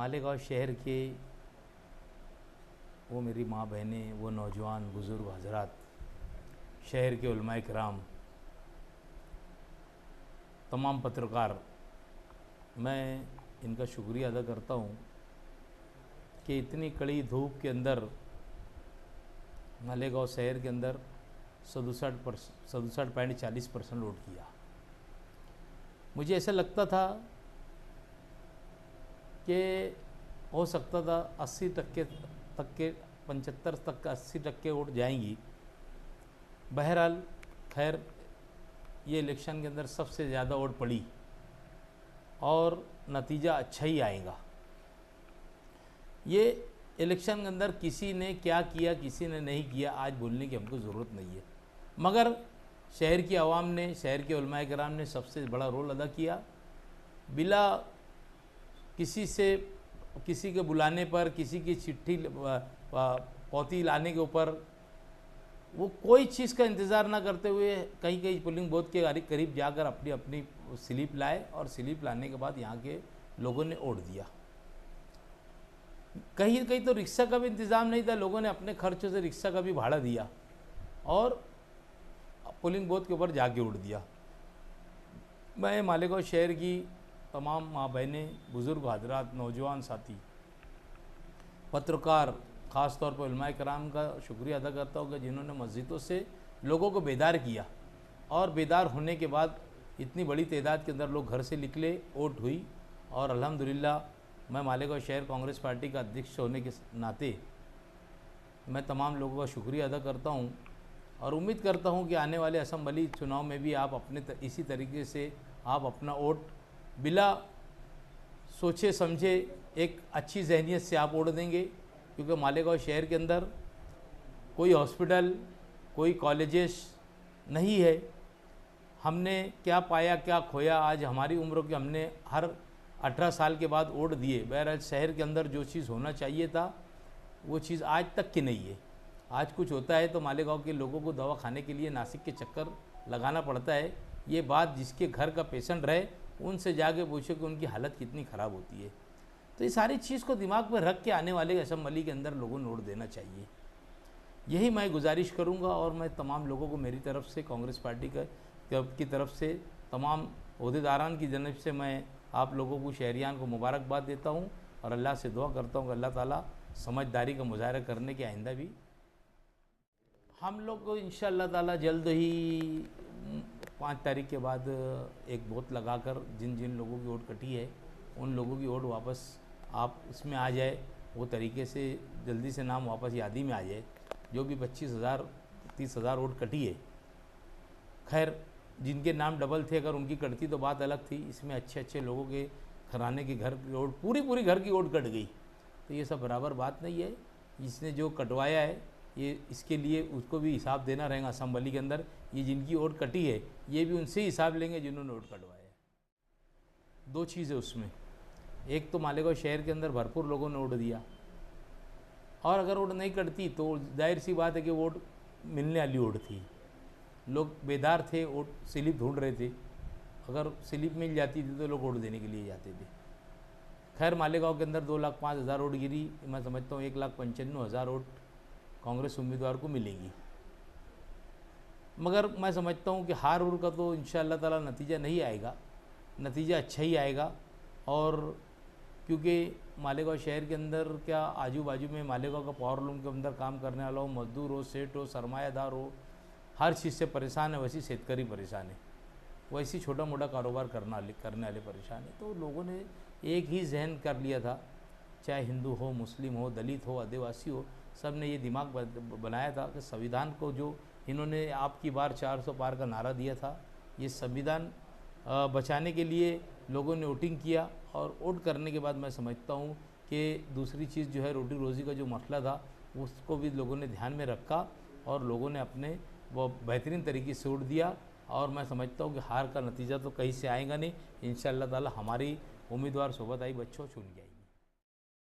मालेगांव शहर के वो मेरी माँ बहनें, वो नौजवान बुज़ुर्ग हजरात, शहर के उलमाए किराम, तमाम पत्रकार, मैं इनका शुक्रिया अदा करता हूँ कि इतनी कड़ी धूप के अंदर मालेगांव शहर के अंदर 67.40% वोट किया। मुझे ऐसा लगता था कि हो सकता था 80% तक के 75 तक का 80% वोट जाएंगी। बहरहाल खैर ये इलेक्शन के अंदर सबसे ज़्यादा वोट पड़ी और नतीजा अच्छा ही आएगा। ये इलेक्शन के अंदर किसी ने क्या किया किसी ने नहीं किया आज बोलने की हमको ज़रूरत नहीं है, मगर शहर की आवाम ने, शहर के उलमाए किराम ने सबसे बड़ा रोल अदा किया। बिला किसी के बुलाने पर, किसी की चिट्ठी पौती लाने के ऊपर वो कोई चीज़ का इंतज़ार ना करते हुए कहीं पोलिंग बूथ के करीब जाकर अपनी अपनी स्लिप लाए और स्लिप लाने के बाद यहाँ के लोगों ने वोट दिया। कहीं कहीं तो रिक्शा का भी इंतज़ाम नहीं था, लोगों ने अपने खर्चों से रिक्शा का भी भाड़ा दिया और पोलिंग बूथ के ऊपर जाके वोट दिया। मैं मालेगांव शहर की तमाम माँ बहनें, बुज़ुर्ग हजरात, नौजवान साथी, पत्रकार, ख़ास तौर पर उलमाए किराम का शुक्रिया अदा करता हूँ कि जिन्होंने मस्जिदों से लोगों को बेदार किया और बेदार होने के बाद इतनी बड़ी तादाद के अंदर लोग घर से निकले, वोट हुई और अल्हम्दुलिल्लाह मैं मालेगांव शहर कांग्रेस पार्टी का अध्यक्ष होने के नाते मैं तमाम लोगों का शुक्रिया अदा करता हूँ और उम्मीद करता हूँ कि आने वाले असम्बली चुनाव में भी आप इसी तरीके से आप अपना वोट बिला सोचे समझे एक अच्छी जहनीत से आप वोट देंगे, क्योंकि मालेगांव शहर के अंदर कोई हॉस्पिटल, कोई कॉलेजेस नहीं है। हमने क्या पाया क्या खोया, आज हमारी उम्र के हमने हर 18 साल के बाद वोट दिए। बहरहाल शहर के अंदर जो चीज़ होना चाहिए था वो चीज़ आज तक की नहीं है। आज कुछ होता है तो मालेगांव के लोगों को दवा खाने के लिए नासिक के चक्कर लगाना पड़ता है। ये बात जिसके घर का पेशेंट रहे उनसे जाके पूछो कि उनकी हालत कितनी ख़राब होती है। तो ये सारी चीज़ को दिमाग में रख के आने वाले असम्बली के अंदर लोगों ने वोट देना चाहिए, यही मैं गुजारिश करूंगा। और मैं तमाम लोगों को मेरी तरफ से, कांग्रेस पार्टी की तरफ से, तमाम ओहदेदारान की जनब से मैं आप लोगों को, शहरियान को मुबारकबाद देता हूं और अल्लाह से दुआ करता हूं कि अल्लाह ताला समझदारी का मुजाहरा करने के आइंदा भी हम लोग को इंशाअल्लाह ताला जल्द ही 5 तारीख के बाद एक वोट लगाकर जिन जिन लोगों की वोट कटी है उन लोगों की वोट वापस आप इसमें आ जाए, वो तरीके से जल्दी से नाम वापस यादी में आ जाए। जो भी 25,000-30,000 वोट कटी है, खैर जिनके नाम डबल थे अगर उनकी कटती तो बात अलग थी। इसमें अच्छे अच्छे लोगों के घराने की घर की वोट, पूरी घर की वोट कट गई, तो ये सब बराबर बात नहीं है। इसने जो कटवाया है ये इसके लिए उसको भी हिसाब देना रहेगा असम्बली के अंदर। ये जिनकी वोट कटी है ये भी उनसे हिसाब लेंगे जिन्होंने वोट कटवाया है। 2 चीज़ है उसमें, एक तो मालेगांव शहर के अंदर भरपूर लोगों ने वोट दिया और अगर वोट नहीं कटती तो जाहिर सी बात है कि वोट मिलने वाली वोट थी। लोग बेदार थे, वोट स्लिप ढूंढ रहे थे, अगर स्लिप मिल जाती थी तो लोग वोट देने के लिए जाते थे। खैर मालेगांव के अंदर 2,05,000 वोट गिरी, मैं समझता हूँ 1,95,000 वोट कांग्रेस उम्मीदवार को मिलेंगी। मगर मैं समझता हूँ कि हार उर का तो इंशाअल्लाह ताला नतीजा नहीं आएगा, नतीजा अच्छा ही आएगा। और क्योंकि मालेगांव शहर के अंदर क्या आजू बाजू में मालेगांव का पावर लूम के अंदर काम करने वाला हो, मजदूर हो, सेठ हो, सरमायादार हो, हर चीज़ से परेशान है। वैसी शेतकारी परेशान है, वैसी छोटा मोटा कारोबार करने वाले परेशान है। तो लोगों ने एक ही जहन कर लिया था, चाहे हिंदू हो, मुस्लिम हो, दलित हो, आदिवासी हो, सब ने ये दिमाग बनाया था कि संविधान को जो इन्होंने आपकी बार 400 पार का नारा दिया था, ये संविधान बचाने के लिए लोगों ने वोटिंग किया। और वोट करने के बाद मैं समझता हूँ कि दूसरी चीज़ जो है रोटी रोज़ी का जो मसला था उसको भी लोगों ने ध्यान में रखा और लोगों ने अपने वो बेहतरीन तरीके से वोट दिया। और मैं समझता हूँ कि हार का नतीजा तो कहीं से आएगा नहीं, इंशाअल्लाह ताला हमारी उम्मीदवार सोबत आई बच्चों चुन गई।